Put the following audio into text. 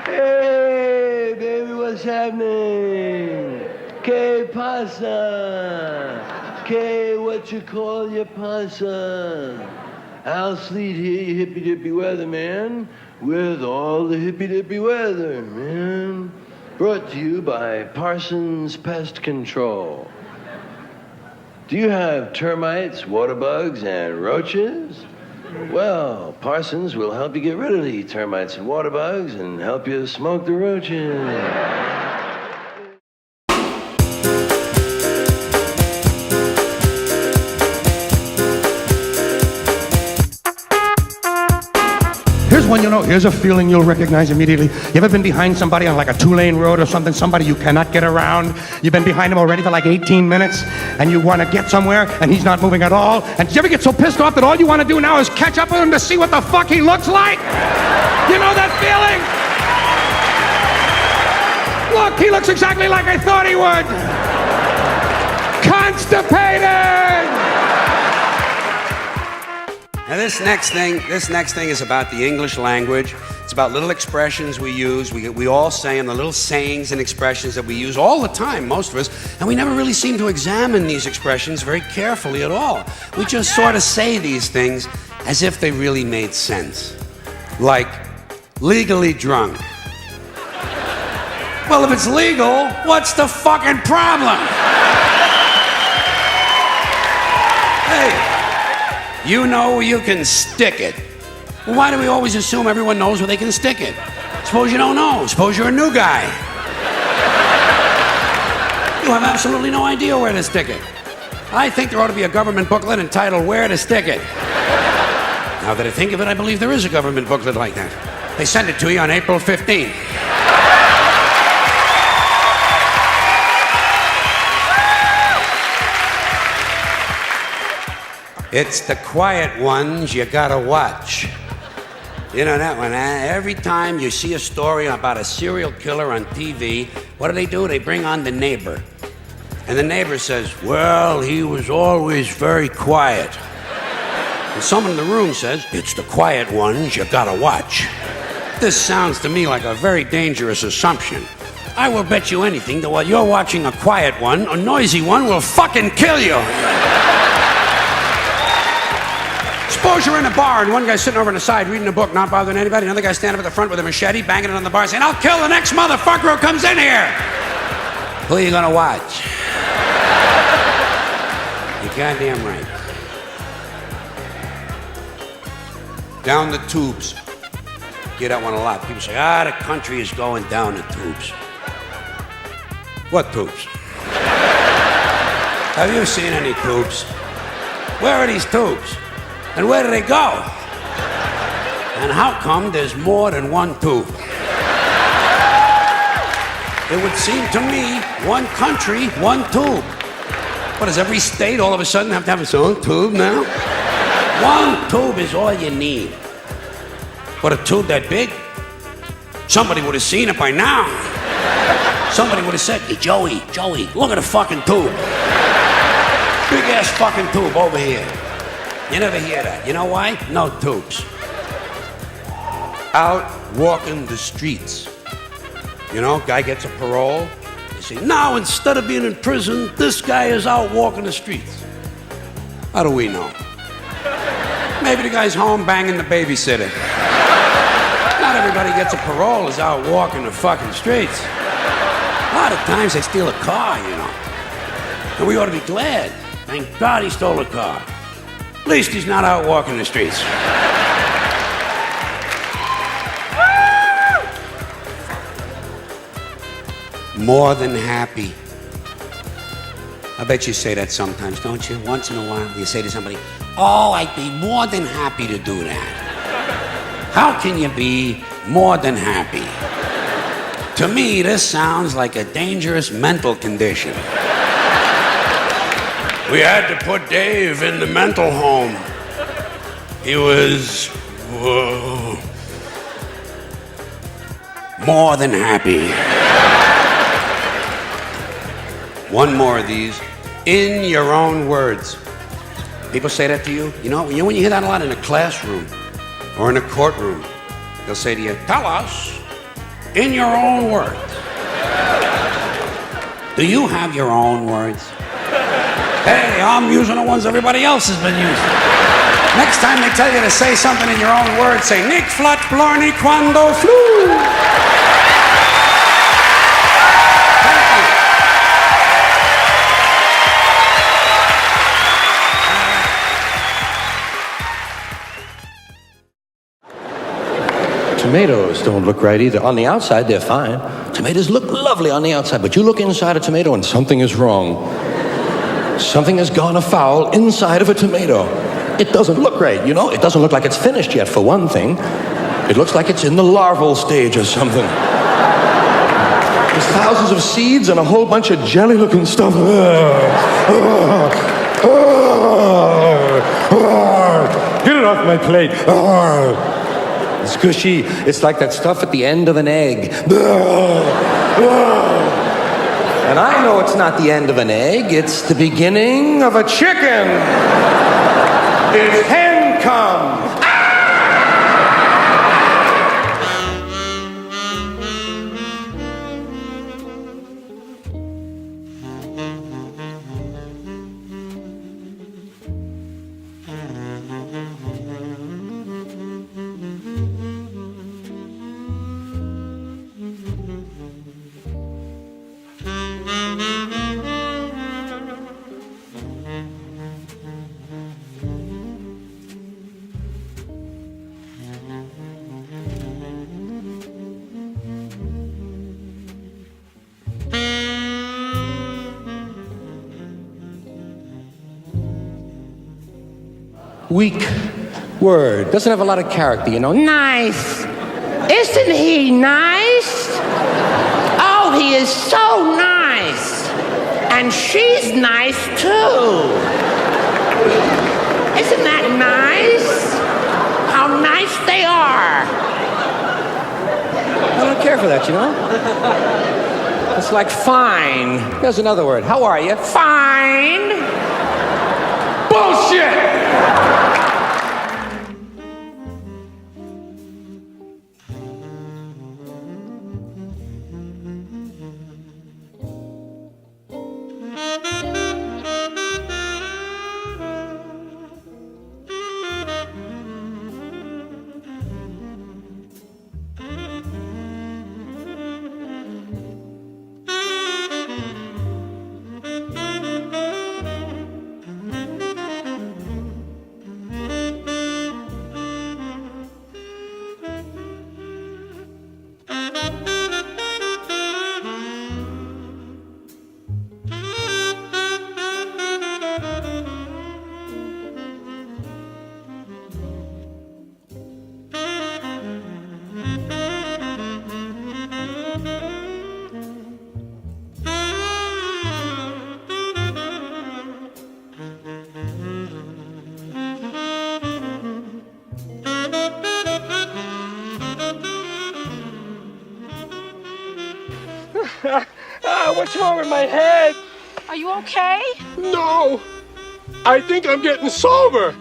Hey, baby, what's happening? ¿Qué pasa? ¿Qué what you call your pasa? Al Sleet here, you hippy-dippy weather, man, with all the hippy-dippy weather, man. Brought to you by Parsons Pest Control. Do you have termites, water bugs, and roaches? Well, Parsons will help you get rid of the termites and water bugs and help you smoke the roaches. Here's one you know, here's a feeling you'll recognize immediately. You ever been behind somebody on like a 2-lane road or something, somebody you cannot get around? You've been behind him already for like 18 minutes, and you want to get somewhere, and he's not moving at all? And did you ever get so pissed off that all you want to do now is catch up with him to see what the fuck he looks like? You know that feeling? Look, he looks exactly like I thought he would. Constipated! Now this next thing is about the English language. It's about little expressions we use. We all say them, the little sayings and expressions that we use all the time, most of us, and we never really seem to examine these expressions very carefully at all. We just sort of say these things as if they really made sense. Like, legally drunk. Well, if it's legal, what's the fucking problem? Hey. You know where you can stick it. Well, why do we always assume everyone knows where they can stick it? Suppose you don't know. Suppose you're a new guy. You have absolutely no idea where to stick it. I think there ought to be a government booklet entitled Where to Stick It. Now that I think of it, I believe there is a government booklet like that. They sent it to you on April 15th. It's the quiet ones you gotta watch. You know that one, huh? Every time you see a story about a serial killer on TV, what do? They bring on the neighbor. And the neighbor says, well, he was always very quiet. And someone in the room says, it's the quiet ones you gotta watch. This sounds to me like a very dangerous assumption. I will bet you anything that while you're watching a quiet one, a noisy one will fucking kill you. Suppose you're in a bar and one guy's sitting over on the side reading a book, not bothering anybody. Another guy's standing up at the front with a machete, banging it on the bar, saying, I'll kill the next motherfucker who comes in here. Who are you gonna watch? You're goddamn right. Down the tubes. Get that one a lot. People say, the country is going down the tubes. What tubes? Have you seen any tubes? Where are these tubes? And where do they go? And how come there's more than one tube? It would seem to me, one country, one tube. What, does every state all of a sudden have to have its own tube now? One tube is all you need. What, a tube that big? Somebody would have seen it by now. Somebody would have said, hey, Joey, look at the fucking tube. Big ass fucking tube over here. You never hear that. You know why? No tubes. Out walking the streets. You know, guy gets a parole. They say, now instead of being in prison, this guy is out walking the streets. How do we know? Maybe the guy's home banging the babysitter. Not everybody gets a parole is out walking the fucking streets. A lot of times they steal a car, you know. And we ought to be glad. Thank God he stole a car. At least he's not out walking the streets. More than happy. I bet you say that sometimes, don't you? Once in a while, you say to somebody, "Oh, I'd be more than happy to do that." How can you be more than happy? To me, this sounds like a dangerous mental condition. We had to put Dave in the mental home. He was more than happy. One more of these. In your own words. People say that to you. You know, when you hear that a lot in a classroom or in a courtroom, they'll say to you, "Tell us in your own words." Do you have your own words? Hey, I'm using the ones everybody else has been using. Next time they tell you to say something in your own words, say, "Nick flat blarney quando flu." Thank you. Tomatoes don't look right either. On the outside, they're fine. Tomatoes look lovely on the outside, but you look inside a tomato and something is wrong. Something has gone afoul inside of a tomato. It doesn't look right, you know? It doesn't look like it's finished yet, for one thing. It looks like it's in the larval stage or something. There's thousands of seeds and a whole bunch of jelly-looking stuff. Get it off my plate. It's squishy. It's like that stuff at the end of an egg. And I know it's not the end of an egg. It's the beginning of a chicken. It's hen come. Weak word. Doesn't have a lot of character, you know. Nice. Isn't he nice? Oh, he is so nice. And she's nice, too. Isn't that nice? How nice they are. I don't care for that, you know. It's like fine. Here's another word. How are you? Fine. Bullshit! What's wrong with my head? Are you okay? No, I think I'm getting sober.